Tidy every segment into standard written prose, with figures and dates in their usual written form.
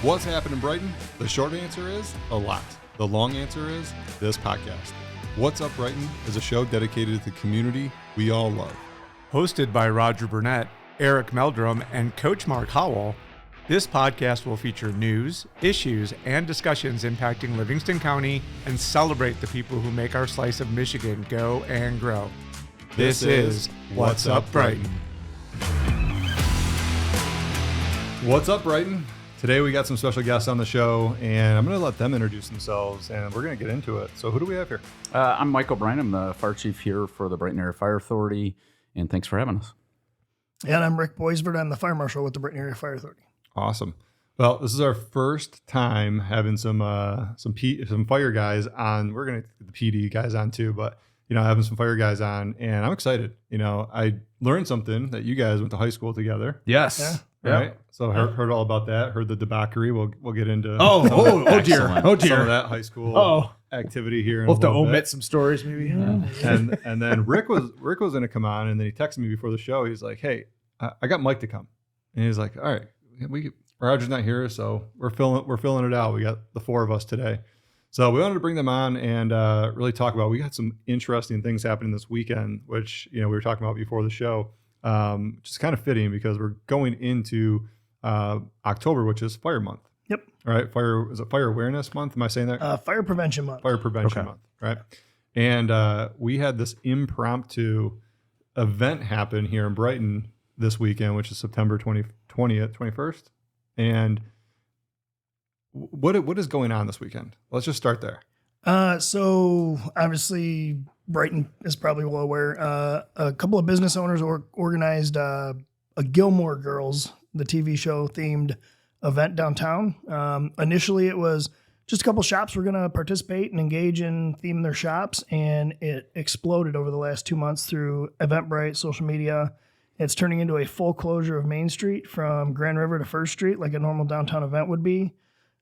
What's happening, Brighton? The short answer is a lot. The long answer is this podcast. What's Up Brighton is a show dedicated to the community we all love. Hosted by Roger Burnett, Eric Meldrum, and Coach Mark Howell, this podcast will feature news, issues, and discussions impacting Livingston County and celebrate the people who make our slice of Michigan go and grow. This is What's Up Brighton. What's up, Brighton? Today we got some special guests on the show, and I'm going to let them introduce themselves, and we're going to get into it. So who do we have here? I'm Mike O'Brien. I'm the fire chief here for the Brighton Area Fire Authority, and thanks for having us. And I'm Rick Boisvert. I'm the fire marshal with the Brighton Area Fire Authority. Awesome. Well, this is our first time having some fire guys on. We're going to get the PD guys on too, but having some fire guys on, and I'm excited. I learned something that you guys went to high school together. Yes. Yeah. Right. So heard all about that. Heard the debauchery. We'll get into Oh dear. Oh some dear. of that high school activity here. In We'll have to a little omit bit. some stories maybe. And then Rick was going to come on, and then he texted me before the show. He's like, "Hey, I got Mike to come," and he's like, "All right, Roger's not here, so we're filling it out. We got the four of us today." So we wanted to bring them on and really talk about. We got some interesting things happening this weekend, which we were talking about before the show. Which is kind of fitting because we're going into October, which is Fire Month. Yep. All right. Is it Fire Awareness Month? Am I saying that? Fire Prevention Month. Fire Prevention Month. Right. And we had this impromptu event happen here in Brighton this weekend, which is September 20th, 21st. And what is going on this weekend? Let's just start there. So obviously Brighton is probably well aware. A couple of business owners organized a Gilmore Girls, the TV show themed event downtown. Initially it was just a couple shops were going to participate and engage in theme their shops, and it exploded over the last 2 months through Eventbrite, social media. It's turning into a full closure of Main Street from Grand River to First Street, like a normal downtown event would be.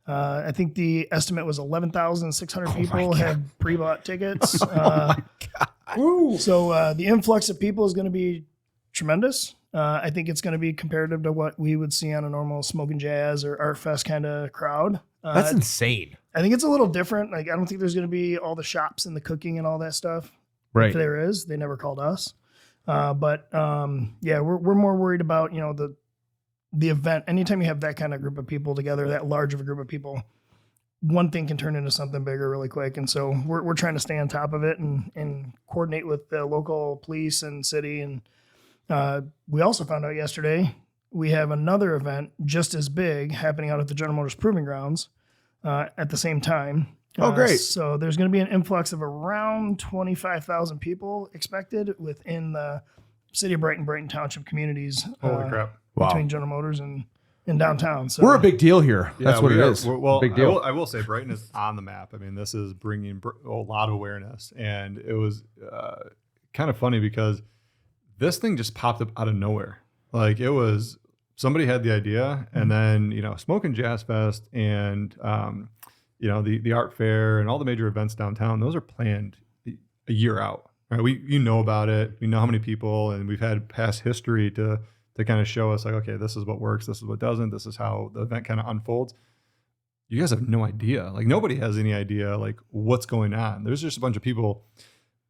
I think the estimate was 11,600 people had pre-bought tickets. So the influx of people is going to be tremendous. I think it's going to be comparative to what we would see on a normal Smoke and Jazz or Art Fest kind of crowd. That's insane. I think it's a little different. Like, I don't think there's going to be all the shops and the cooking and all that stuff. Right. If there is, they never called us. But we're more worried about, the event. Anytime you have that kind of group of people together, that large of a group of people, one thing can turn into something bigger really quick. And so we're trying to stay on top of it and coordinate with the local police and city. And we also found out yesterday we have another event just as big happening out at the General Motors Proving Grounds at the same time. Oh, great. So there's going to be an influx of around 25,000 people expected within the city of Brighton Township communities. Holy crap. Between General Motors and downtown. So We're a big deal here. Yeah, That's what it are. is. Well, big deal. I will say Brighton is on the map. I mean, this is bringing a lot of awareness, and it was kind of funny because this thing just popped up out of nowhere. Like, it was somebody had the idea, and then Smoke and Jazz Fest and the art fair and all the major events downtown. Those are planned a year out. Right? We know about it. We know how many people, and we've had past history to kind of show us, like, okay, this is what works, this is what doesn't, this is how the event kind of unfolds. You guys have no idea. Like, nobody has any idea, like, what's going on. There's just a bunch of people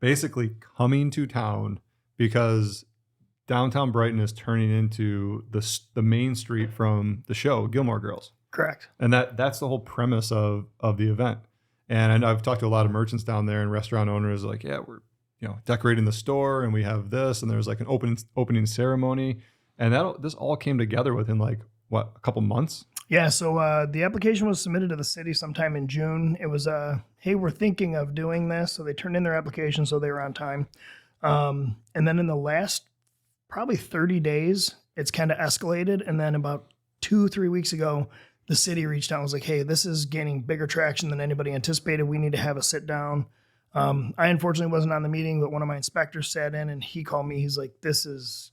basically coming to town because downtown Brighton is turning into the main street from the show, Gilmore Girls. correct. And that's the whole premise of the event. And I've talked to a lot of merchants down there and restaurant owners like, yeah, we're decorating the store and we have this, and there's like an opening ceremony. And this all came together within a couple months? Yeah, so the application was submitted to the city sometime in June. It was, hey, we're thinking of doing this. So they turned in their application, so they were on time. And then in the last probably 30 days, it's kind of escalated. And then about 2-3 weeks ago, the city reached out and was like, hey, this is gaining bigger traction than anybody anticipated. We need to have a sit down. I unfortunately wasn't on the meeting, but one of my inspectors sat in and he called me. He's like, this is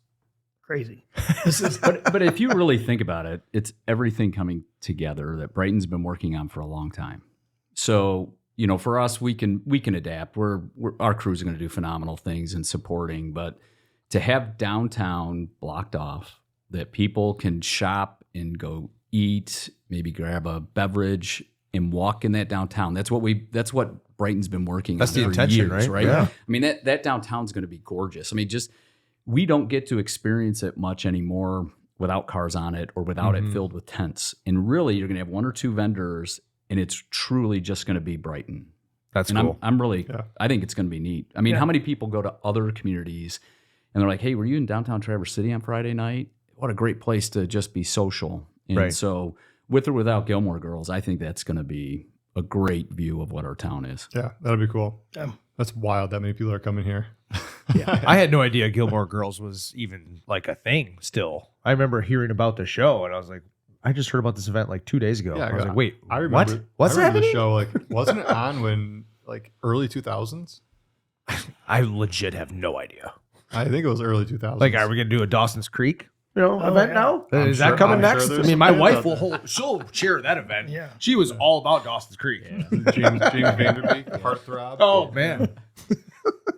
crazy. This is but if you really think about it, it's everything coming together that Brighton's been working on for a long time. So, for us, we can adapt. Our crews are going to do phenomenal things in supporting, but to have downtown blocked off that people can shop and go eat, maybe grab a beverage, and walk in that downtown. That's what Brighton's been working on. That's the for intention, years, right? Yeah. Yeah. I mean, that downtown's going to be gorgeous. I mean, we don't get to experience it much anymore without cars on it or without it filled with tents. And really, you're going to have one or two vendors, and it's truly just going to be Brighton. That's and cool. I think it's going to be neat. I mean, how many people go to other communities and they're like, hey, were you in downtown Traverse City on Friday night? What a great place to just be social. And so with or without Gilmore Girls, I think that's going to be a great view of what our town is. Yeah, that'll be cool. That's wild that many people are coming here. I had no idea Gilmore Girls was even like a thing still. I remember hearing about the show and I was like, I just heard about this event like 2 days ago. Yeah, I was like, wait, I remember, what? What's I remember happening? the show, like, wasn't it on when, like, early 2000s? I legit have no idea. I think it was early 2000s. Like, are we going to do a Dawson's Creek event now? I'm Is sure- that coming I'm next? sure I there's mean, my some wife fans out she'll cheer that event. Yeah. She was all about Dawson's Creek. James Vanderbeek, Heartthrob. Oh, man.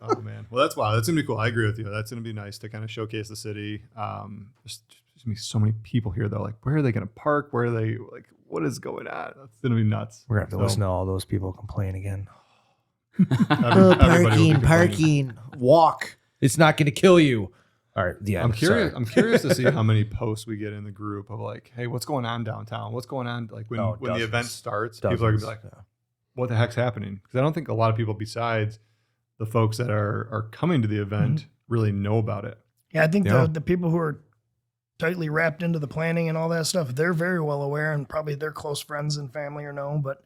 Oh man, well that's wild. That's gonna be cool. I agree with you. That's gonna be nice to kind of showcase the city. There's gonna be so many people here though. Like, where are they gonna park? Where are they? Like, what is going on? That's gonna be nuts. We're going to have to listen to all those people complain again. Everybody will be complaining. Parking, walk. It's not going to kill you. All right, the end. I'm curious. Sorry. I'm curious to see how many posts we get in the group of like, hey, what's going on downtown? What's going on? Like when the dozens. event starts, people are gonna be like, what the heck's happening? Because I don't think a lot of people besides the folks that are coming to the event really know about it. Yeah, I think Yeah. the people who are tightly wrapped into the planning and all that stuff, they're very well aware, and probably their close friends and family are know. But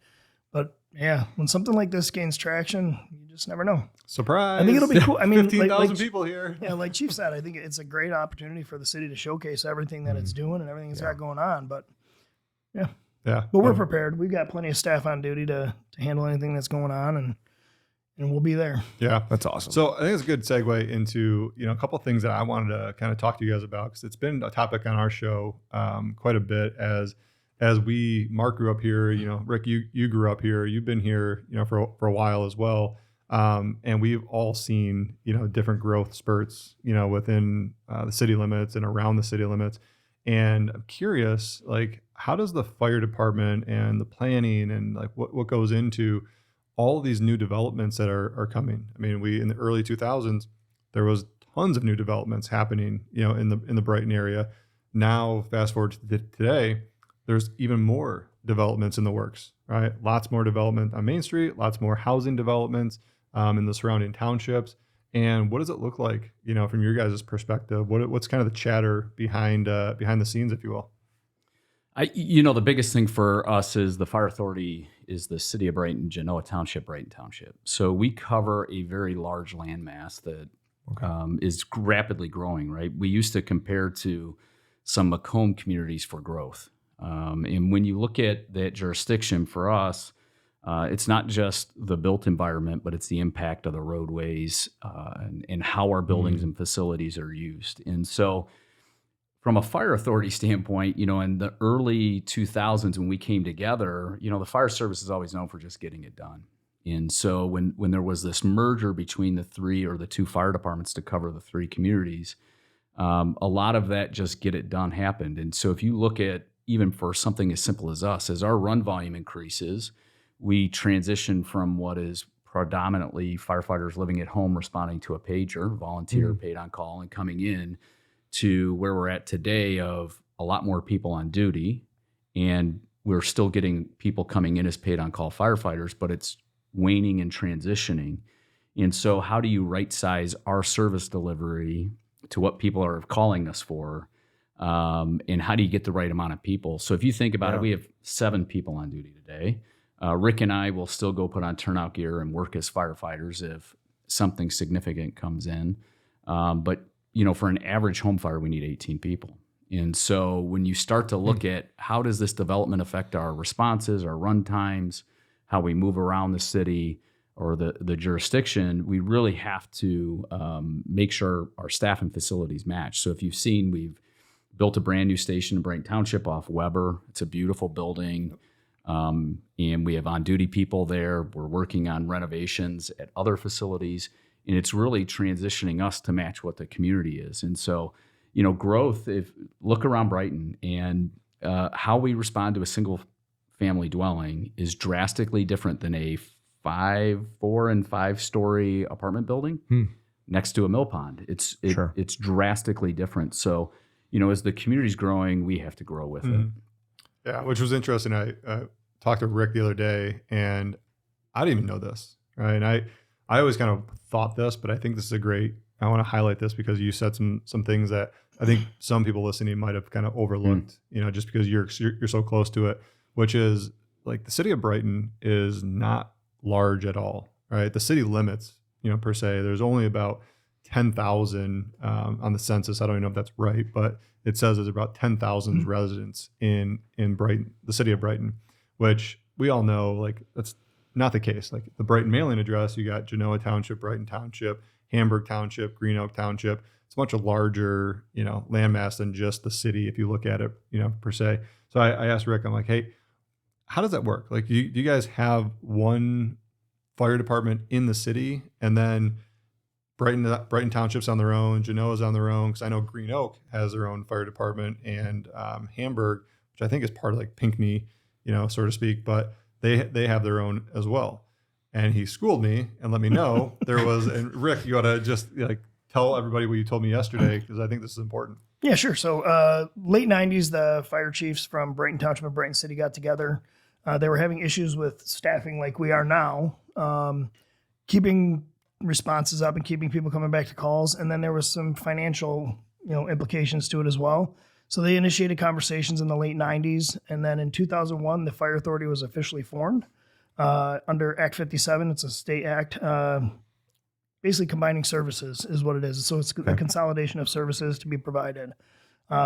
yeah, when something like this gains traction, you just never know. Surprise! I think it'll be cool. I mean, 15,000 like people here. Yeah, like Chief said, I think it's a great opportunity for the city to showcase everything that it's doing and everything it's got going on. But Yeah, but we're prepared. We've got plenty of staff on duty to handle anything that's going on, and we'll be there. Yeah, That's awesome. So I think it's a good segue into a couple of things that I wanted to kind of talk to you guys about because it's been a topic on our show quite a bit as Mark grew up here. Rick, you grew up here. You've been here for a while as well, and we've all seen different growth spurts within the city limits and around the city limits. And I'm curious, like, how does the fire department and the planning and like what goes into all of these new developments that are coming? I mean, in the early 2000s, there was tons of new developments happening, in the Brighton area. Now, fast forward to today, there's even more developments in the works, right? Lots more development on Main Street, lots more housing developments in the surrounding townships. And what does it look like, from your guys' perspective? What's kind of the chatter behind the scenes, if you will? The biggest thing for us is the fire authority is the city of Brighton, Genoa Township, Brighton Township. So we cover a very large landmass that is rapidly growing, right? We used to compare to some Macomb communities for growth. And when you look at that jurisdiction for us, it's not just the built environment, but it's the impact of the roadways and how our buildings and facilities are used. And so from a fire authority standpoint, in the early 2000s when we came together, the fire service is always known for just getting it done. And so when there was this merger between the two fire departments to cover the three communities, a lot of that just get it done happened. And so if you look at even for something as simple as us, as our run volume increases, we transition from what is predominantly firefighters living at home responding to a pager, volunteer paid on call and coming in, to where we're at today of a lot more people on duty. And we're still getting people coming in as paid on call firefighters, but it's waning and transitioning. And so how do you right size our service delivery to what people are calling us for? And how do you get the right amount of people? So if you think about it, we have 7 people on duty today. Rick and I will still go put on turnout gear and work as firefighters if something significant comes in. But for an average home fire, we need 18 people. And so when you start to look at how does this development affect our responses, our run times, how we move around the city or the jurisdiction, we really have to make sure our staff and facilities match. So if you've seen, we've built a brand new station in Brighton Township off Weber. It's a beautiful building. And we have on-duty people there. We're working on renovations at other facilities. And it's really transitioning us to match what the community is. And so, growth, look around Brighton. And how we respond to a single family dwelling is drastically different than a 4 and 5 story apartment building next to a mill pond. It's drastically different. So, as the community's growing, we have to grow with it. Yeah, which was interesting. I talked to Rick the other day, and I didn't even know this, right? And I always kind of thought this, but I think this is I want to highlight this because you said some things that I think some people listening might have kind of overlooked, just because you're so close to it, which is like the city of Brighton is not large at all, right? The city limits, per se, there's only about 10,000 on the census. I don't even know if that's right, but it says there's about 10,000 residents in Brighton, the city of Brighton, which we all know, like, that's not the case. Like the Brighton mailing address, you got Genoa Township, Brighton Township, Hamburg Township, Green Oak Township. It's much a larger, landmass than just the city if you look at it, per se. So I asked Rick, I'm like, hey, how does that work? Like, do you guys have one fire department in the city, and then Brighton Township's on their own, Genoa's on their own? Because I know Green Oak has their own fire department, and Hamburg, which I think is part of like Pinckney, so to speak, but they have their own as well. And he schooled me and let me know there was. And Rick, you ought to just tell everybody what you told me yesterday, because I think this is important. Yeah, sure. So late 90s, the fire chiefs from Brighton Township and Brighton City got together. They were having issues with staffing like we are now, keeping responses up and keeping people coming back to calls. And then there was some financial, implications to it as well. So they initiated conversations in the late 90s. And then in 2001, the fire authority was officially formed under Act 57. It's a state act, basically combining services is what it is. So it's a consolidation of services to be provided.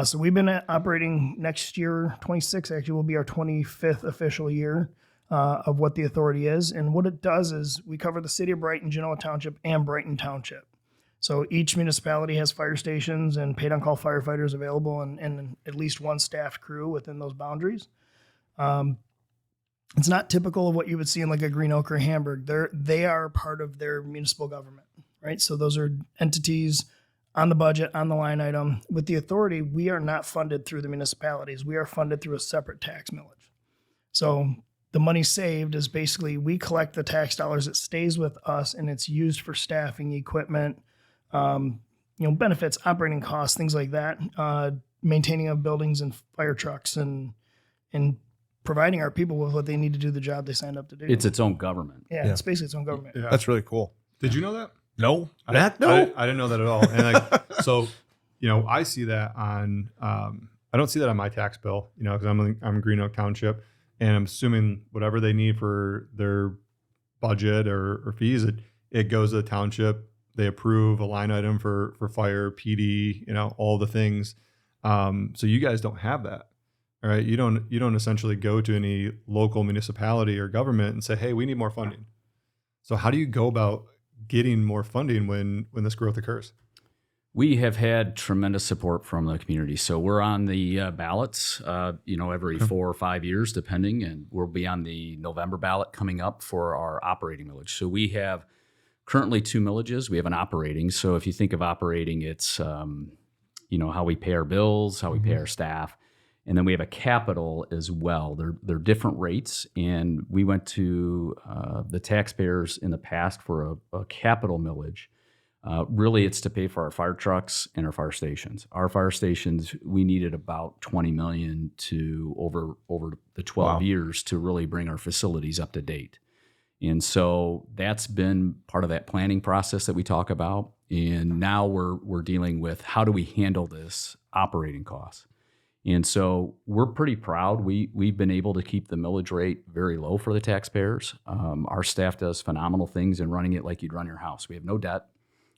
So we've been operating next year, 26 actually will be our 25th official year of what the authority is. And what it does is we cover the city of Brighton, Genoa Township, and Brighton Township. So each municipality has fire stations and paid-on-call firefighters available, and at least one staffed crew within those boundaries. It's not typical of what you would see in like a Green Oak or Hamburg. They are part of their municipal government, right? So those are entities on the budget, on the line item. With the authority, we are not funded through the municipalities. We are funded through a separate tax millage. So the money saved is basically we collect the tax dollars. It stays with us, and it's used for staffing, equipment, benefits, operating costs, things like that, maintaining of buildings and fire trucks, and providing our people with what they need to do the job they signed up to do. It's its own government. Yeah, it's basically its own government. Yeah. That's really cool. Did you know that? No. I didn't know that at all. And so, I see that on, I don't see that on my tax bill, because I'm in Green Oak Township, and I'm assuming whatever they need for their budget or fees, it goes to the township. They approve a line item for fire, PD, all the things. So you guys don't have that. All right. You don't essentially go to any local municipality or government and say, hey, we need more funding. So how do you go about getting more funding when this growth occurs? We have had tremendous support from the community. So we're on the ballots, every 4 or 5 years, depending, and we'll be on the November ballot coming up for our operating millage. So we have currently 2 millages. We have an operating. So if you think of operating, it's, how we pay our bills, how we pay our staff. And then we have a capital as well. They're different rates. And we went to the taxpayers in the past for a capital millage. Really, it's to pay for our fire trucks and our fire stations. Our fire stations, we needed about $20 million to over the 12 years to really bring our facilities up to date. And so that's been part of that planning process that we talk about. And now we're dealing with how do we handle this operating costs. And so we're pretty proud. We've been able to keep the millage rate very low for the taxpayers. Our staff does phenomenal things in running it like you'd run your house. We have no debt.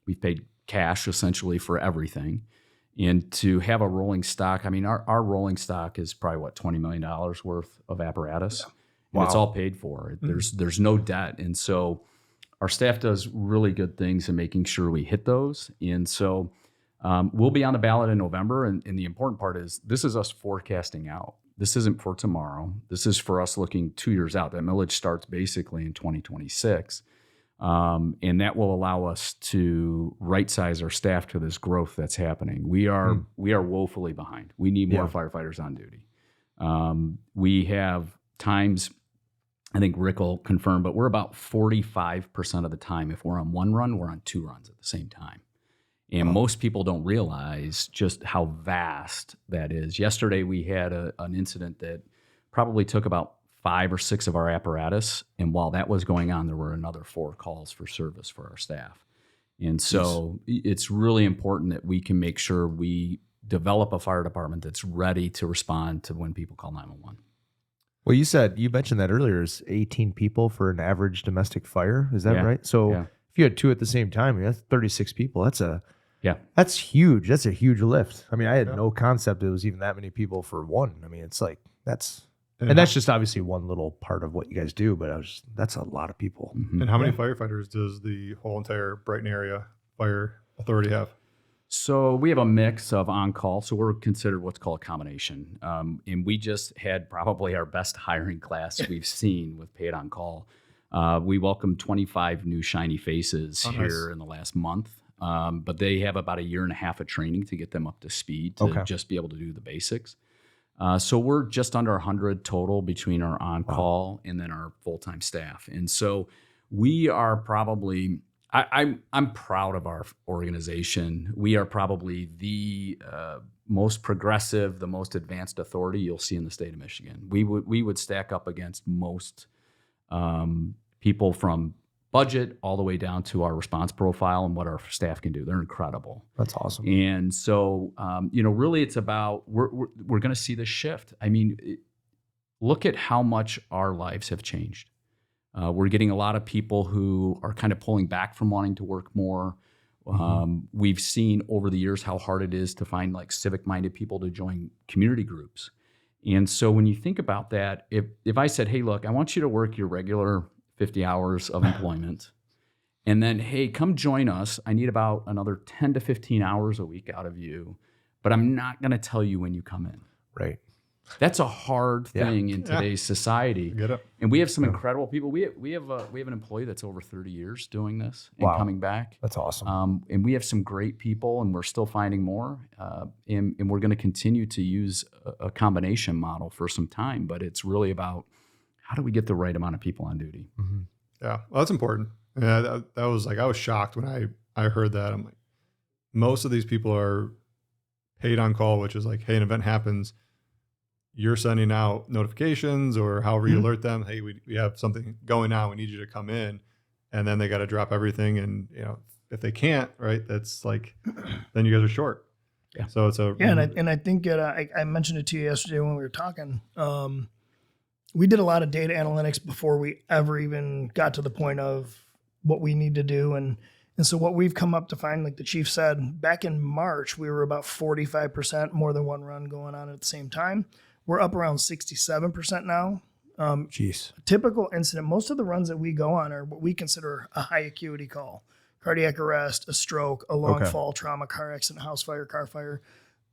We've paid cash essentially for everything. And to have a rolling stock, our rolling stock is probably $20 million worth of apparatus. Yeah. And it's all paid for. There's no debt. And so our staff does really good things in making sure we hit those. And so we'll be on the ballot in November. And the important part is this is us forecasting out. This isn't for tomorrow. This is for us looking 2 years out. That millage starts basically in 2026. And that will allow us to right-size our staff to this growth that's happening. We are woefully behind. We need more firefighters on duty. We have times, I think Rick will confirm, but we're about 45% of the time. If we're on one run, we're on 2 runs at the same time. And most people don't realize just how vast that is. Yesterday, we had an incident that probably took about 5 or 6 of our apparatus. And while that was going on, there were another 4 calls for service for our staff. And so it's really important that we can make sure we develop a fire department that's ready to respond to when people call 911. Well, you mentioned that earlier is 18 people for an average domestic fire. Is that right? So if you had 2 at the same time, that's 36 people. That's huge. That's a huge lift. I mean, I had no concept it was even that many people for one. I mean, it's like and that's just obviously one little part of what you guys do, but that's a lot of people. And how many firefighters does the whole entire Brighton area fire authority have? So we have a mix of on-call. So we're considered what's called a combination. And we just had probably our best hiring class we've seen with paid on-call. We welcomed 25 new shiny faces here in the last month. But they have about 1.5 years of training to get them up to speed to just be able to do the basics. So we're just under 100 total between our on-call and then our full-time staff. And so we are probably, I'm proud of our organization. We are probably the most progressive, the most advanced authority you'll see in the state of Michigan. We would stack up against most people from budget all the way down to our response profile and what our staff can do. They're incredible. That's awesome. And so, really it's about, we're going to see this shift. I mean, look at how much our lives have changed. We're getting a lot of people who are kind of pulling back from wanting to work more. We've seen over the years how hard it is to find like civic-minded people to join community groups. And so when you think about that, if I said, hey, look, I want you to work your regular 50 hours of employment. And then, hey, come join us. I need about another 10 to 15 hours a week out of you, but I'm not going to tell you when you come in. Right. That's a hard thing in today's society. Get it. And we have some incredible people. We have an employee that's over 30 years doing this and coming back. That's awesome. And we have some great people, and we're still finding more. And we're going to continue to use a combination model for some time, but it's really about how do we get the right amount of people on duty? Yeah, well, that's important. Yeah, that was like, I was shocked when I heard that. I'm like, most of these people are paid on call, which is like, hey, an event happens, you're sending out notifications or however you alert them. Hey, we have something going on. We need you to come in. And then they got to drop everything. And, if they can't, right, that's like, then you guys are short. Yeah. So it's a, and I think I mentioned it to you yesterday when we were talking. We did a lot of data analytics before we ever even got to the point of what we need to do. And so what we've come up to find, like the chief said, back in March, we were about 45% more than one run going on at the same time. We're up around 67% now. Jeez. A typical incident, most of the runs that we go on are what we consider a high acuity call. Cardiac arrest, a stroke, a long fall, trauma, car accident, house fire, car fire.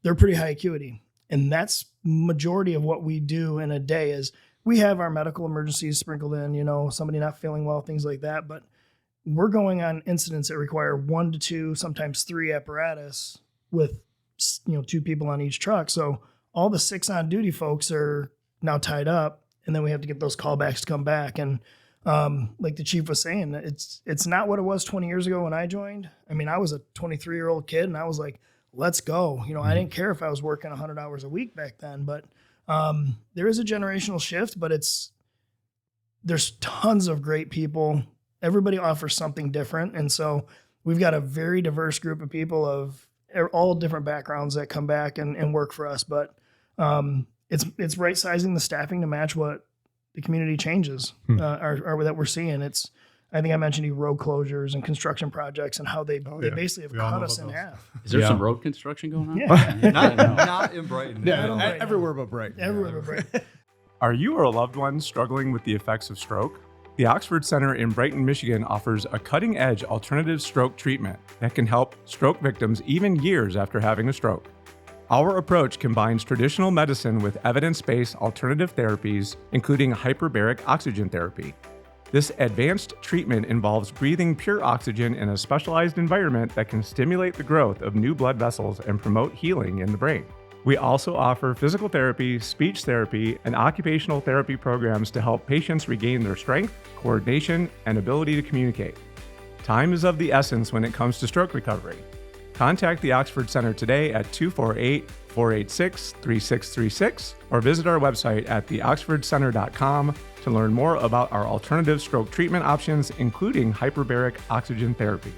They're pretty high acuity. And that's majority of what we do in a day is we have our medical emergencies sprinkled in, somebody not feeling well, things like that. But we're going on incidents that require 1 to 2, sometimes 3 apparatus with, 2 people on each truck. So all the 6 on duty folks are now tied up, and then we have to get those callbacks to come back. And like the chief was saying, it's not what it was 20 years ago when I joined. I mean, I was a 23-year-old kid, and I was like, let's go. I didn't care if I was working 100 hours a week back then, but there is a generational shift, but there's tons of great people. Everybody offers something different. And so we've got a very diverse group of people of all different backgrounds that come back and work for us. But it's right sizing the staffing to match what the community changes are that we're seeing. I think I mentioned road closures and construction projects and how they basically have cut us in half. Is there some road construction going on? Yeah. not in Brighton. Yeah, everywhere but Brighton. Everywhere but Brighton. Are you or a loved one struggling with the effects of stroke? The Oxford Center in Brighton, Michigan offers a cutting-edge alternative stroke treatment that can help stroke victims even years after having a stroke. Our approach combines traditional medicine with evidence-based alternative therapies, including hyperbaric oxygen therapy. This advanced treatment involves breathing pure oxygen in a specialized environment that can stimulate the growth of new blood vessels and promote healing in the brain. We also offer physical therapy, speech therapy, and occupational therapy programs to help patients regain their strength, coordination, and ability to communicate. Time is of the essence when it comes to stroke recovery. Contact the Oxford Center today at 248-486-3636 or visit our website at theoxfordcenter.com to learn more about our alternative stroke treatment options, including hyperbaric oxygen therapy.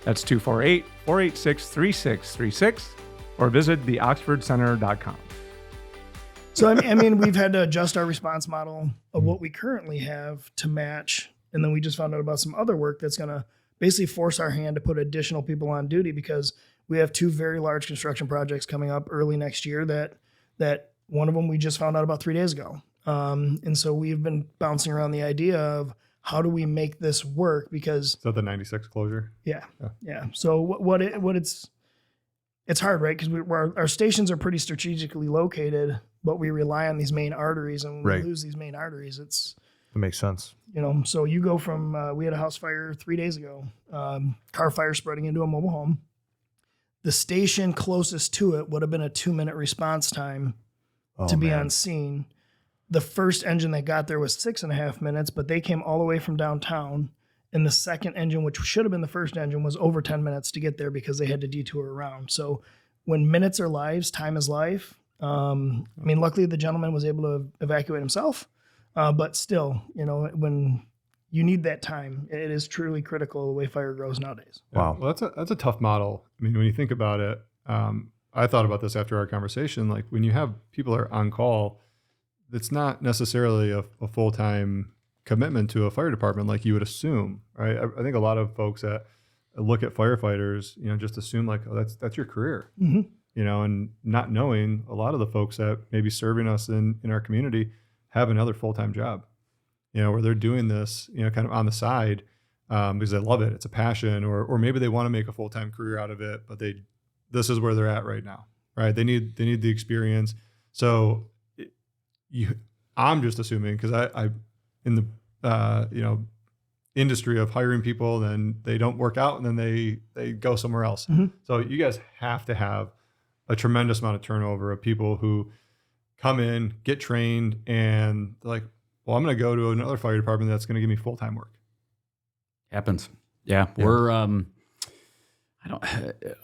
That's 248-486-3636 or visit theoxfordcenter.com. So, I mean, we've had to adjust our response model of what we currently have to match. And then we just found out about some other work that's going to basically force our hand to put additional people on duty, because we have 2 very large construction projects coming up early next year that one of them we just found out about 3 days ago. And so we've been bouncing around the idea of how do we make this work, because the 96 closure. Yeah. So it's hard, right? Because our stations are pretty strategically located, but we rely on these main arteries, and when we lose these main arteries, That makes sense. So you go from, we had a house fire 3 days ago, car fire spreading into a mobile home. The station closest to it would have been a 2-minute response time to be on scene. The first engine that got there was 6.5 minutes, but they came all the way from downtown. And the second engine, which should have been the first engine, was over 10 minutes to get there because they had to detour around. So when minutes are lives, time is life. Luckily the gentleman was able to evacuate himself. But still, when you need that time, it is truly critical the way fire grows nowadays. Wow. Well, that's a tough model. I mean, when you think about it, I thought about this after our conversation. Like when you have people that are on call, it's not necessarily a full-time commitment to a fire department like you would assume, right? I think a lot of folks that look at firefighters, just assume like, oh, that's your career, and not knowing a lot of the folks that may be serving us in our community have another full-time job, where they're doing this, kind of on the side because they love it. It's a passion, or maybe they want to make a full-time career out of it, but this is where they're at right now, right? They need the experience. So I'm just assuming, because I in the industry of hiring people, then they don't work out and then they go somewhere else. So you guys have to have a tremendous amount of turnover of people who come in, get trained, and they're like, well, I'm going to go to another fire department that's going to give me full-time work. Happens. Yeah. We're,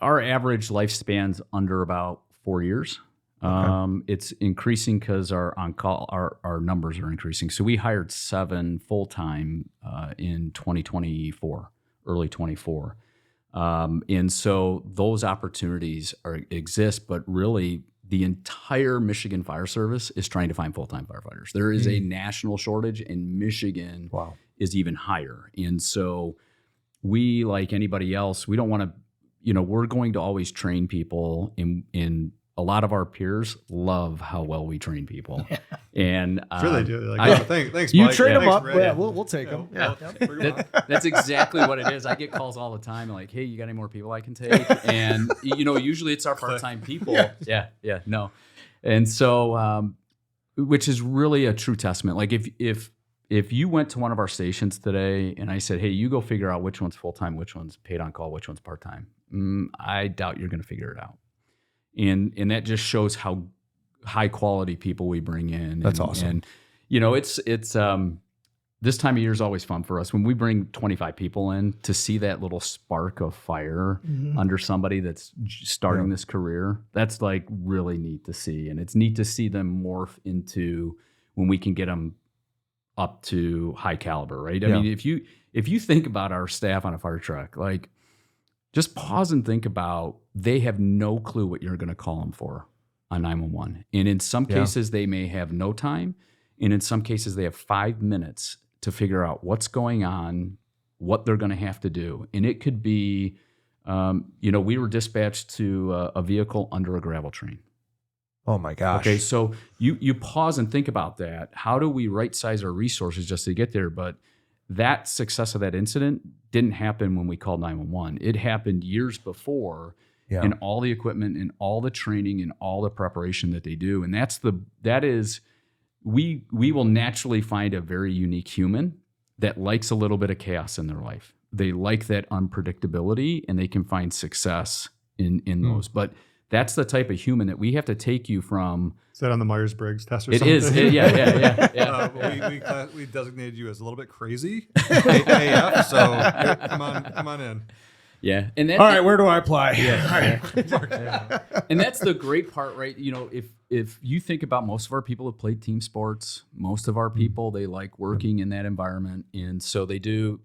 our average lifespan's under about 4 years. Okay. It's increasing because our on-call, our numbers are increasing. So we hired 7 full-time in 2024, early 24. And so those opportunities exist, but really the entire Michigan Fire Service is trying to find full-time firefighters. There is a national shortage, and Michigan is even higher. And so we, like anybody else, we don't want to, we're going to always train people in a lot of our peers love how well we train people. And sure they do. Like, thanks, you Mike. train them up. Ray. Yeah, we'll take them. Yeah. That's exactly what it is. I get calls all the time like, hey, you got any more people I can take? And, usually it's our part-time people. Yeah. No. And so, which is really a true testament. Like if you went to one of our stations today and I said, hey, you go figure out which one's full-time, which one's paid on call, which one's part-time, I doubt you're going to figure it out. And that just shows how high quality people we bring in. That's awesome. And it's this time of year is always fun for us when we bring 25 people in to see that little spark of fire under somebody that's starting this career. That's like really neat to see, and it's neat to see them morph into when we can get them up to high caliber, right? I mean, if you think about our staff on a fire truck, like, just pause and think about, they have no clue what you're going to call them for on 911. And in some cases, they may have no time. And in some cases, they have 5 minutes to figure out what's going on, what they're going to have to do. And it could be, we were dispatched to a vehicle under a gravel train. Oh my gosh. Okay, so you pause and think about that. How do we right size our resources just to get there? But that success of that incident didn't happen when we called 911. It happened years before in all the equipment and all the training and all the preparation that they do. And we will naturally find a very unique human that likes a little bit of chaos in their life. They like that unpredictability, and they can find success in those. But That's the type of human that we have to take you from. Is that on the Myers-Briggs test or it something? It is. Yeah. We designated you as a little bit crazy AF, so come on in. Yeah. And all right, where do I apply? Yeah. And that's the great part, right? You know, if you think about most of our people have played team sports, most of our people, they like working in that environment. And so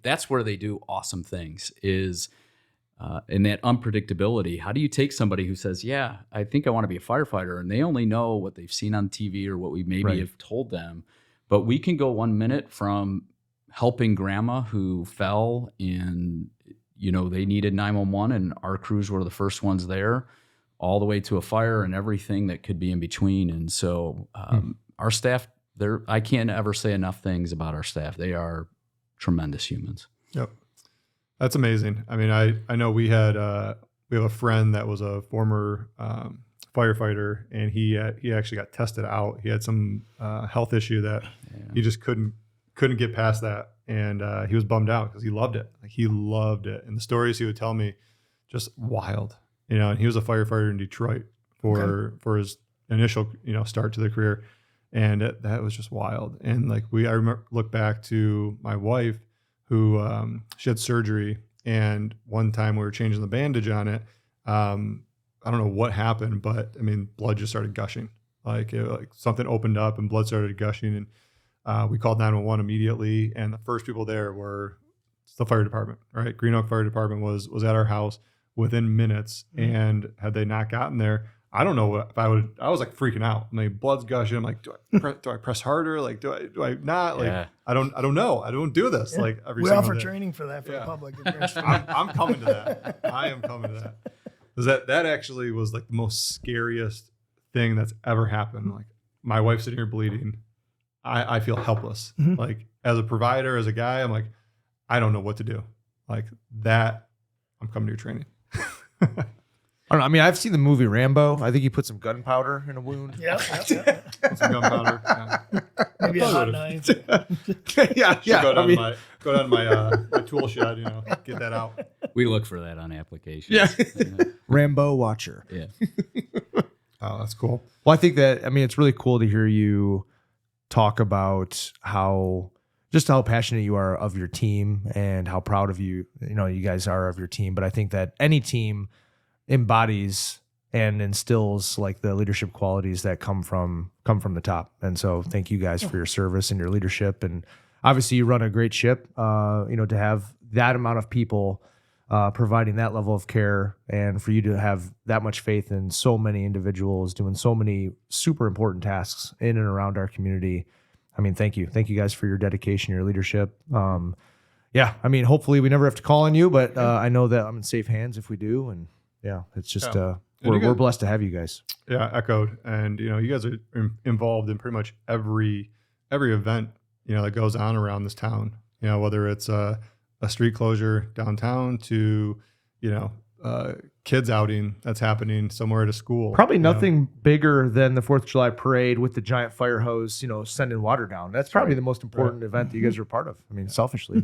that's where they do awesome things is in that unpredictability. How do you take somebody who says, yeah, I think I want to be a firefighter, and they only know what they've seen on TV or what we maybe have told them, but we can go 1 minute from helping grandma who fell and, you know, they needed 911 and our crews were the first ones there, all the way to a fire and everything that could be in between. And so our staff, I can't ever say enough things about our staff. They are tremendous humans. Yep. That's amazing. I mean, I know we have a friend that was a former firefighter, and he actually got tested out. He had some health issue that he just couldn't get past that, and he was bummed out because he loved it. Like, he loved it, and the stories he would tell me, just wild. You know, and he was a firefighter in Detroit for his initial start to the career, and that was just wild. And like I remember look back to my wife, who she had surgery, and one time we were changing the bandage on it. I don't know what happened, but I mean, blood just started gushing. Like something opened up and blood started gushing, and we called 911 immediately. And the first people there were the fire department. Right, Green Oak Fire Department was at our house within minutes, and had they not gotten there, I don't know if I would. I was like freaking out. My blood's gushing. I'm like, do I press harder? Like, do I not? Like, I don't know. I don't do this. Like every we single offer day. training for that for the public. I'm coming to that. I am coming to that. Because that actually was like the most scariest thing that's ever happened. Like, my wife's sitting here bleeding. I feel helpless. Mm-hmm. Like, as a provider, as a guy, I'm like, I don't know what to do. Like that, I'm coming to your training. I don't know. I mean, I've seen the movie Rambo. I think he put some gunpowder in a wound. Yeah. Some gunpowder. Yeah. Maybe a hot knife. yeah. Go down my tool shed. Get that out. We look for that on applications. Yeah. Rambo watcher. Yeah. Oh, that's cool. Well, I think that, I mean, it's really cool to hear you talk about how passionate you are of your team and how proud of you guys are of your team. But I think that any team embodies and instills like the leadership qualities that come from the top. And so thank you guys for your service and your leadership. And obviously you run a great ship, to have that amount of people providing that level of care, and for you to have that much faith in so many individuals doing so many super important tasks in and around our community. I mean, thank you. Thank you guys for your dedication, your leadership. I mean, hopefully we never have to call on you, but I know that I'm in safe hands if we do. And yeah, it's just, we're blessed to have you guys. Yeah. Echoed. And, you guys are involved in pretty much every event, that goes on around this town, whether it's a street closure downtown to, kids outing that's happening somewhere at a school. Probably nothing bigger than the 4th of July parade with the giant fire hose, sending water down. That's probably the most important event that you guys are part of. I mean, selfishly,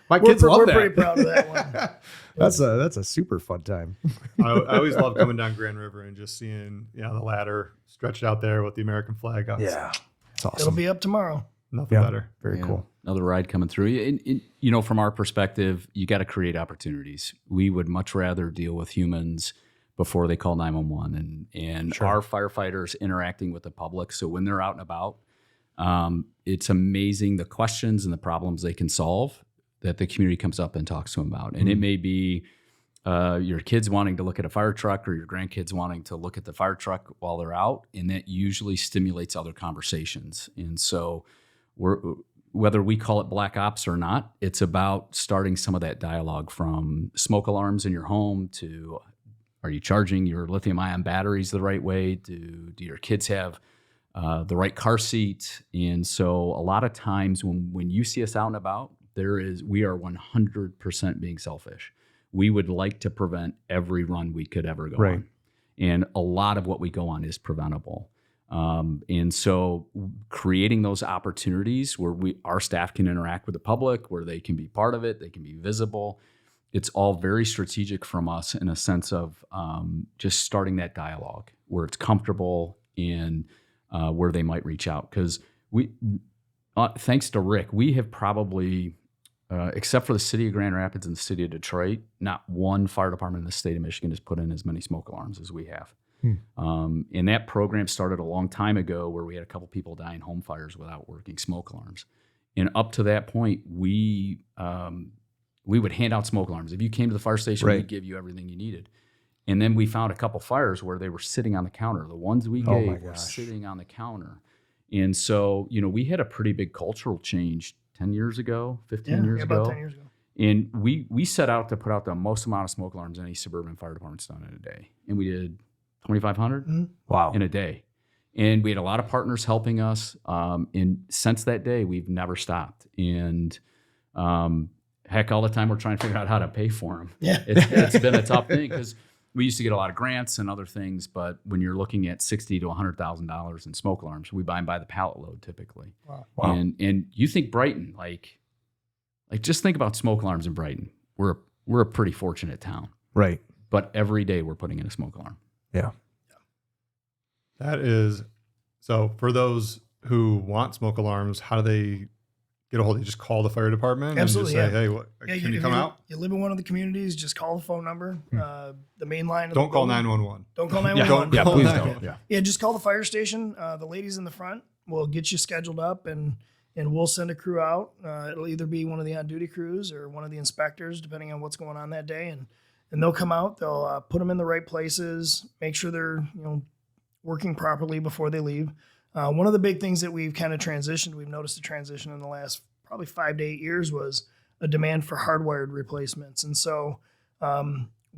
my kids love that. We're pretty proud of that one. That's a super fun time. I always love coming down Grand River and just seeing, the ladder stretched out there with the American flag up. Yeah. It's awesome. It'll be up tomorrow. Nothing better. Very cool. Another ride coming through. And, from our perspective, you got to create opportunities. We would much rather deal with humans before they call 911 and our firefighters interacting with the public. So when they're out and about, it's amazing the questions and the problems they can solve that the community comes up and talks to them about. And it may be your kids wanting to look at a fire truck or your grandkids wanting to look at the fire truck while they're out. And that usually stimulates other conversations. And so whether we call it black ops or not, it's about starting some of that dialogue, from smoke alarms in your home to, are you charging your lithium ion batteries the right way? Do your kids have the right car seat? And so a lot of times when you see us out and about, we are 100% being selfish. We would like to prevent every run we could ever go on. And a lot of what we go on is preventable. And so creating those opportunities where our staff can interact with the public, where they can be part of it, they can be visible, it's all very strategic from us in a sense of just starting that dialogue where it's comfortable and where they might reach out. Because we, thanks to Rick, we have probably, except for the city of Grand Rapids and the city of Detroit, not one fire department in the state of Michigan has put in as many smoke alarms as we have. And that program started a long time ago where we had a couple people die in home fires without working smoke alarms. And up to that point, we would hand out smoke alarms. If you came to the fire station, we'd give you everything you needed. And then we found a couple fires where they were sitting on the counter. The ones we gave were sitting on the counter. And so, we had a pretty big cultural change 10 years ago, 15 years ago. About 10 years ago. And we set out to put out the most amount of smoke alarms any suburban fire department's done in a day. And we did 2,500 in a day. And we had a lot of partners helping us. And since that day, we've never stopped. And heck, all the time we're trying to figure out how to pay for them. Yeah. It's been a tough thing because we used to get a lot of grants and other things. But when you're looking at $60,000 to $100,000 in smoke alarms, we buy them by the pallet load typically. Wow. And you think Brighton, like just think about smoke alarms in Brighton. We're a pretty fortunate town. Right. But every day we're putting in a smoke alarm. Yeah. That is, so for those who want smoke alarms, how do they get a hold of you? Just call the fire department Absolutely, and just say, hey, can you come out? You live in one of the communities, just call the phone number, the main line. Don't call 911. Don't call 911. Please don't. Yeah, just call the fire station. The ladies in the front will get you scheduled up, and we'll send a crew out. It'll either be one of the on-duty crews or one of the inspectors, depending on what's going on that day. And they'll come out. They'll put them in the right places, make sure they're working properly before they leave. One of the big things that we've kind of transitioned, we've noticed a transition in the last probably 5 to 8 years, was a demand for hardwired replacements. And so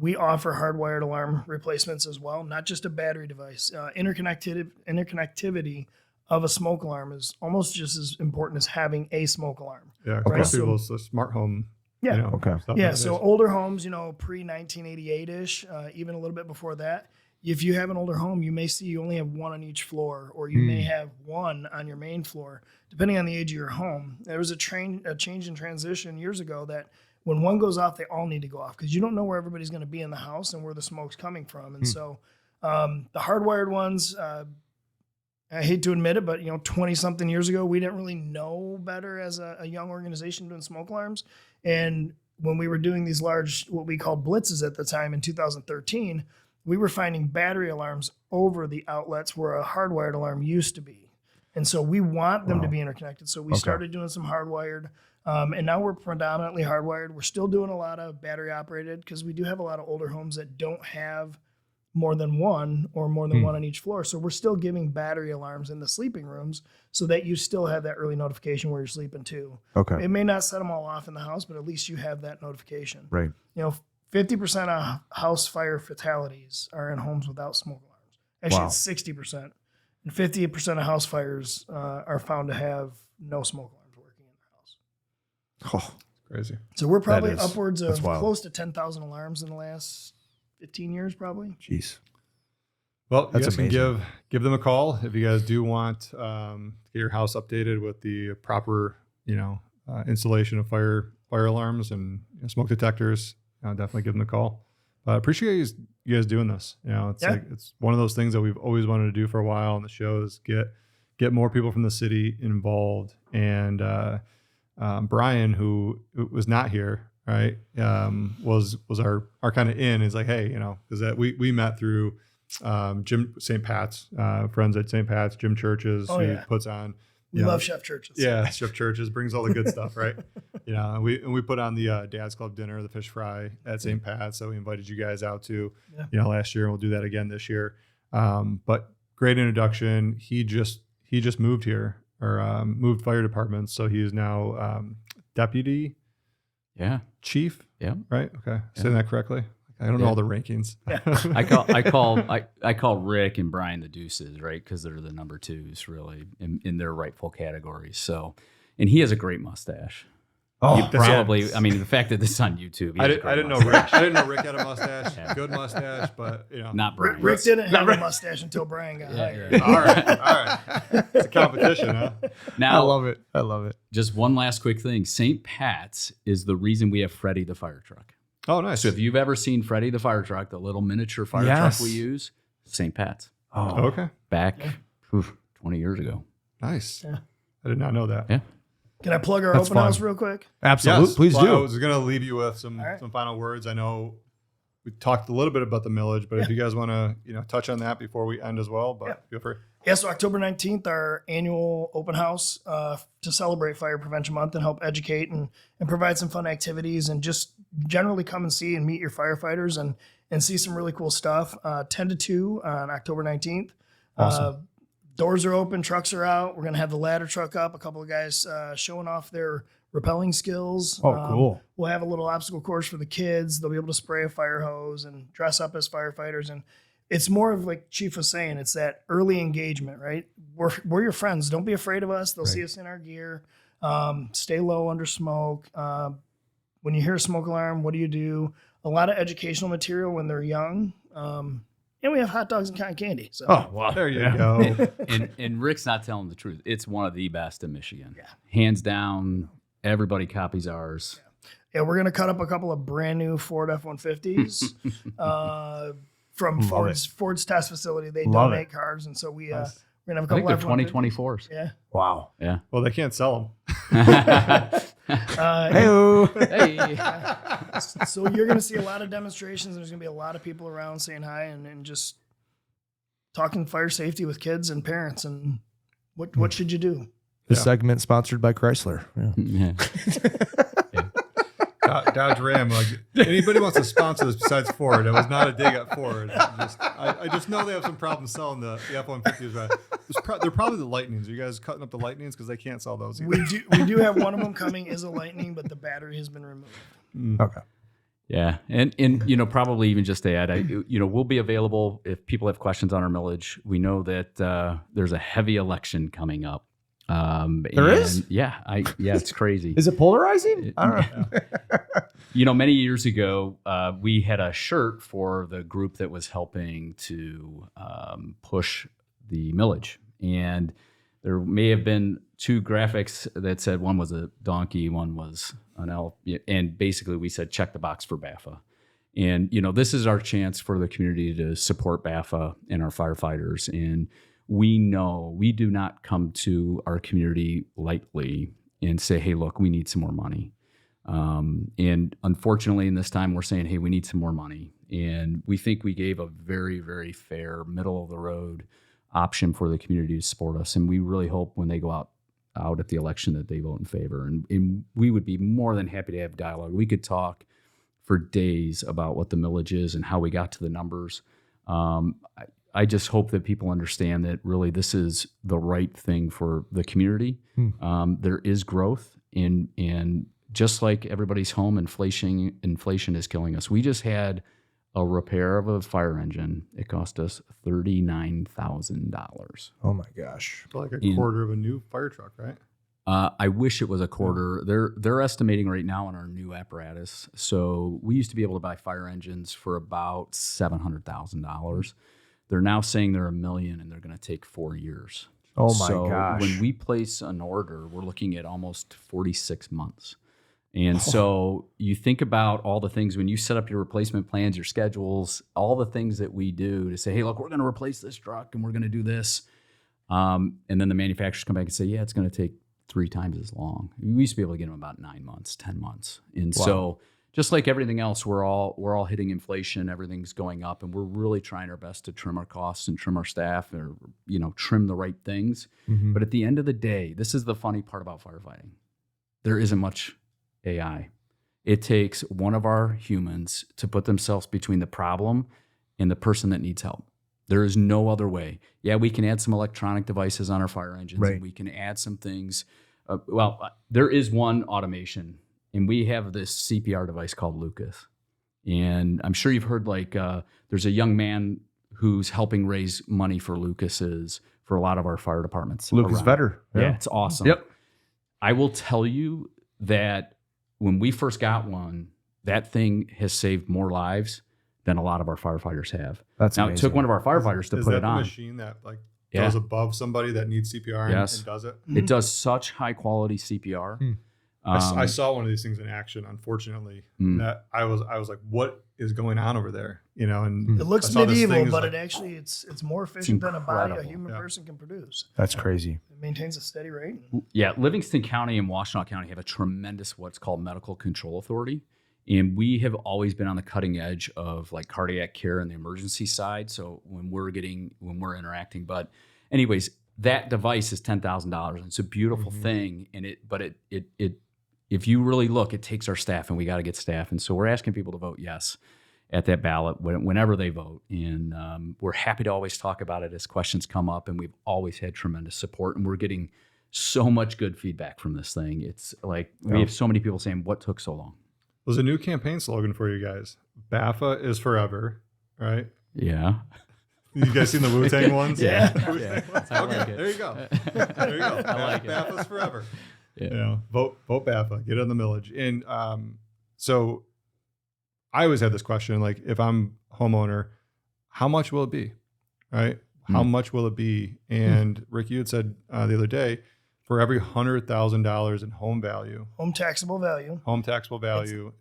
we offer hardwired alarm replacements as well, not just a battery device. Interconnectivity of a smoke alarm is almost just as important as having a smoke alarm. Yeah, right? especially those smart home. Yeah. Stuff Yeah. like So this. older homes, pre 1988-ish, even a little bit before that. If you have an older home, you may see you only have one on each floor, or you may have one on your main floor, depending on the age of your home. There was a change in transition years ago that when one goes off, they all need to go off because you don't know where everybody's going to be in the house and where the smoke's coming from. And so the hardwired ones, I hate to admit it, but 20-something years ago, we didn't really know better as a young organization doing smoke alarms. And when we were doing these large, what we called blitzes at the time in 2013, we were finding battery alarms over the outlets where a hardwired alarm used to be. And so we want them to be interconnected. So we started doing some hardwired, and now we're predominantly hardwired. We're still doing a lot of battery operated because we do have a lot of older homes that don't have more than one or more than one on each floor. So we're still giving battery alarms in the sleeping rooms so that you still have that early notification where you're sleeping too. Okay. It may not set them all off in the house, but at least you have that notification. Right. 50% of house fire fatalities are in homes without smoke alarms. Actually, it's 60%. And 50% of house fires are found to have no smoke alarms working in their house. Oh, crazy. So we're probably is- upwards of that's wild. close to 10,000 alarms in the last 15 years, probably. jeez. Well, That's you guys amazing. can give them a call if you guys do want to get your house updated with the proper, installation of fire alarms and smoke detectors. Definitely give them a call. Appreciate you guys doing this. It's one of those things that we've always wanted to do for a while on the show is get more people from the city involved. And Brian, who was not here, right, was our kind of in. Is like, hey, because that we met through Jim St. Pat's, friends at St. Pat's, Jim Churches, who puts on. We love Chef Churches. Yeah, Chef Churches brings all the good stuff, right? We put on the Dad's Club dinner, the fish fry at St. Pat's, so we invited you guys out to, last year, and we'll do that again this year. But great introduction. He just moved here, or moved fire departments, so he is now deputy, chief, right? Okay, saying that correctly. I don't know all the rankings. I call Rick and Brian the deuces, right? Because they're the number twos, really, in their rightful categories. So, and he has a great mustache. Oh, You probably. I mean, the fact that this is on YouTube. I didn't know Rick. I didn't know Rick had a mustache. Good mustache, but Not Brian. Rick didn't have a mustache until Brian got hired. All right. It's a competition, huh? Now, I love it. just one last quick thing. St. Pat's is the reason we have Freddie the fire truck. Oh, nice. So if you've ever seen Freddie the fire truck, the little miniature fire truck we use, St. Pat's. Oh, okay. Back 20 years ago. Nice. Yeah. I did not know that. Yeah. Can I plug our open house real quick? Absolutely. Yes. Please Well, do. I was going to leave you with some final words. I know we talked a little bit about the millage, but if you guys want to, touch on that before we end as well, but feel free. Yeah, so October 19th, our annual open house to celebrate Fire Prevention Month and help educate and provide some fun activities and just generally come and see and meet your firefighters and see some really cool stuff. 10 to 2 on October 19th. Awesome. Doors are open, trucks are out. We're going to have the ladder truck up, a couple of guys showing off their rappelling skills. Oh, cool. We'll have a little obstacle course for the kids. They'll be able to spray a fire hose and dress up as firefighters. And it's more of like Chief was saying, it's that early engagement, right? We're your friends. Don't be afraid of us. They'll see us in our gear. Stay low under smoke. When you hear a smoke alarm, what do you do? A lot of educational material when they're young. And we have hot dogs and cotton candy. So. Oh, wow. There you go. and Rick's not telling the truth. It's one of the best in Michigan. Yeah. Hands down, everybody copies ours. Yeah, we're going to cut up a couple of brand new Ford F-150s from Ford's test facility. They donate cars, and so we're going to have a couple of 2024s. Yeah. Wow. Yeah. Well, they can't sell them. Hey. So you're going to see a lot of demonstrations. There's going to be a lot of people around saying hi and just talking fire safety with kids and parents and what should you do? This segment sponsored by Chrysler. Yeah. Dodge Ram. Like anybody wants to sponsor this besides Ford. It was not a dig at Ford. I just know they have some problems selling the F-150s. Right? They're probably the Lightnings. Are you guys cutting up the Lightnings because they can't sell those either? We do have one of them coming is a Lightning, but the battery has been removed. Okay. Yeah, and probably even just to add, we'll be available if people have questions on our millage. We know that there's a heavy election coming up. There is? Yeah, it's crazy. Is it polarizing? I don't know. Many years ago, we had a shirt for the group that was helping to push the millage, and there may have been two graphics that said one was a donkey, one was an elk, and basically we said check the box for BAFA. And this is our chance for the community to support BAFA and our firefighters. And we know we do not come to our community lightly and say, hey, look, we need some more money. And unfortunately, in this time, we're saying, hey, we need some more money. And we think we gave a very, very fair, middle of the road option for the community to support us. And we really hope when they go out at the election that they vote in favor. And we would be more than happy to have dialogue. We could talk for days about what the millage is and how we got to the numbers. I just hope that people understand that really this is the right thing for the community. There is growth and just like everybody's home, inflation is killing us. We just had a repair of a fire engine. It cost us $39,000. Oh my gosh. Like a quarter of a new fire truck, right? I wish it was a quarter. They're estimating right now on our new apparatus. So we used to be able to buy fire engines for about $700,000. They're now saying they're $1 million and they're going to take 4 years. Oh my gosh. When we place an order, we're looking at almost 46 months. And so you think about all the things when you set up your replacement plans, your schedules, all the things that we do to say, hey, look, we're going to replace this truck and we're going to do this. And then the manufacturers come back and say, yeah, it's going to take 3 times as long. We used to be able to get them about 9 months, 10 months. And so just like everything else, we're all hitting inflation, everything's going up, and we're really trying our best to trim our costs and trim our staff or, trim the right things. But at the end of the day, this is the funny part about firefighting. There isn't much AI. It takes one of our humans to put themselves between the problem and the person that needs help. There is no other way. Yeah, we can add some electronic devices on our fire engines, and we can add some things. There is one automation, and we have this CPR device called Lucas. And I'm sure you've heard there's a young man who's helping raise money for Lucas's for a lot of our fire departments. Lucas Vetter. Yeah, it's awesome. Yep. I will tell you that when we first got one, that thing has saved more lives than a lot of our firefighters have. That's now amazing. It took one of our firefighters to put it on. Is that the machine that goes above somebody that needs CPR and does it? It does such high quality CPR. I saw one of these things in action, unfortunately. That I was like, what is going on over there? And it looks medieval, but it's more efficient than a human person can produce. That's crazy. It maintains a steady rate. Yeah, Livingston County and Washtenaw County have a tremendous what's called medical control authority. And we have always been on the cutting edge of like cardiac care and the emergency side. So when we're interacting, but anyways, that device is $10,000 and it's a beautiful thing. And it if you really look, it takes our staff, and we got to get staff. And so we're asking people to vote yes at that ballot whenever they vote. And we're happy to always talk about it as questions come up. And we've always had tremendous support, and we're getting so much good feedback from this thing. It's like we have so many people saying, what took so long? There's a new campaign slogan for you guys. BAFA is forever, right? Yeah. You guys seen the Wu-Tang ones? Yeah. Okay, there you go. There you go. I like it. BAFA's forever. Yeah. Vote BAFA. Get on the millage. And so I always had this question, like, if I'm homeowner, how much will it be, right? How much will it be? And Rick, you had said the other day, for every $100,000 in home taxable value,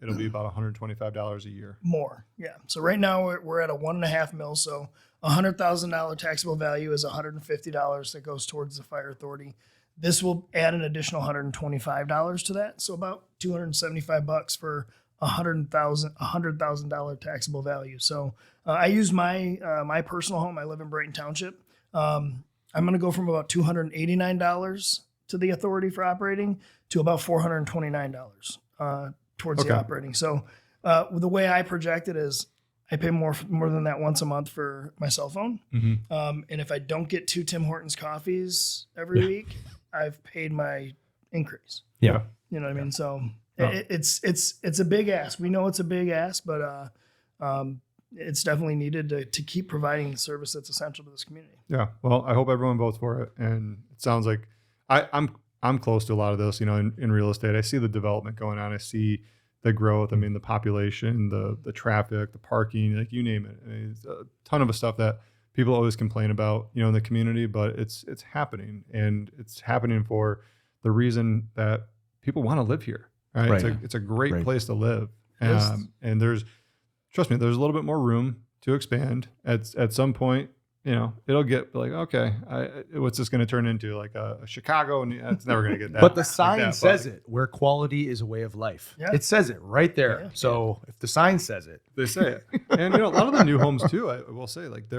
it'll be about $125 a year. More, yeah. So right now we're at a 1.5 mil. So $100,000 taxable value is $150 that goes towards the fire authority. This will add an additional $125 to that, so about $275 for $100,000 taxable value. So I use my personal home. I live in Brighton Township. I'm going to go from about $289 to the authority for operating to about $429 towards the operating. So the way I project it is I pay more than that once a month for my cell phone. And if I don't get 2 Tim Hortons coffees every week, I've paid my increase. Yeah. You know what I mean? So it's a big ask. We know it's a big ask, but it's definitely needed to keep providing the service that's essential to this community. Yeah. Well, I hope everyone votes for it. And it sounds like I'm close to a lot of this, in real estate. I see the development going on. I see the growth. I mean, the population, the traffic, the parking, like you name it. I mean, it's a ton of stuff that people always complain about, in the community, but it's happening, and it's happening for the reason that people want to live here. Right. It's a great place to live. And trust me, there's a little bit more room to expand at some point. It'll get like, okay, what's this going to turn into? Like a Chicago? And it's never going to get that. But the sign says it, where quality is a way of life. Yeah. It says it right there. Yeah. So if the sign says it, they say it. And a lot of the new homes too, I will say, like,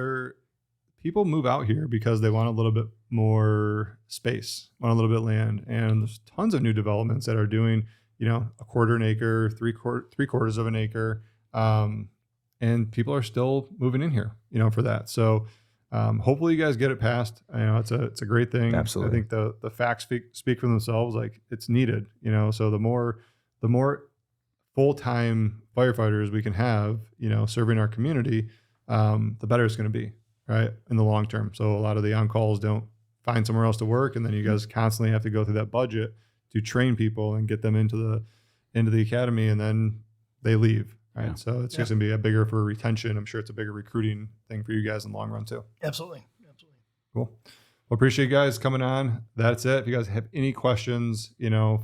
people move out here because they want a little bit more space, want a little bit of land. And there's tons of new developments that are doing, a quarter an acre, three quarters of an acre. And people are still moving in here, for that. So hopefully you guys get it passed. It's a great thing. Absolutely. I think the facts speak for themselves. Like, it's needed, so the more full-time firefighters we can have, serving our community, the better it's going to be, right, in the long term. So a lot of the on-calls don't find somewhere else to work, and then you guys constantly have to go through that budget to train people and get them into the academy, and then they leave. Right. Yeah. So it's just going to be a bigger for retention. I'm sure it's a bigger recruiting thing for you guys in the long run too. Absolutely. Cool. Well, appreciate you guys coming on. That's it. If you guys have any questions,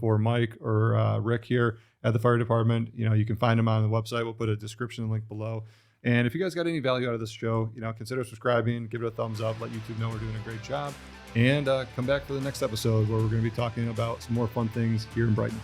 for Mike or Rick here at the fire department, you can find them on the website. We'll put a description link below. And if you guys got any value out of this show, consider subscribing, give it a thumbs up, let YouTube know we're doing a great job, and come back for the next episode where we're going to be talking about some more fun things here in Brighton.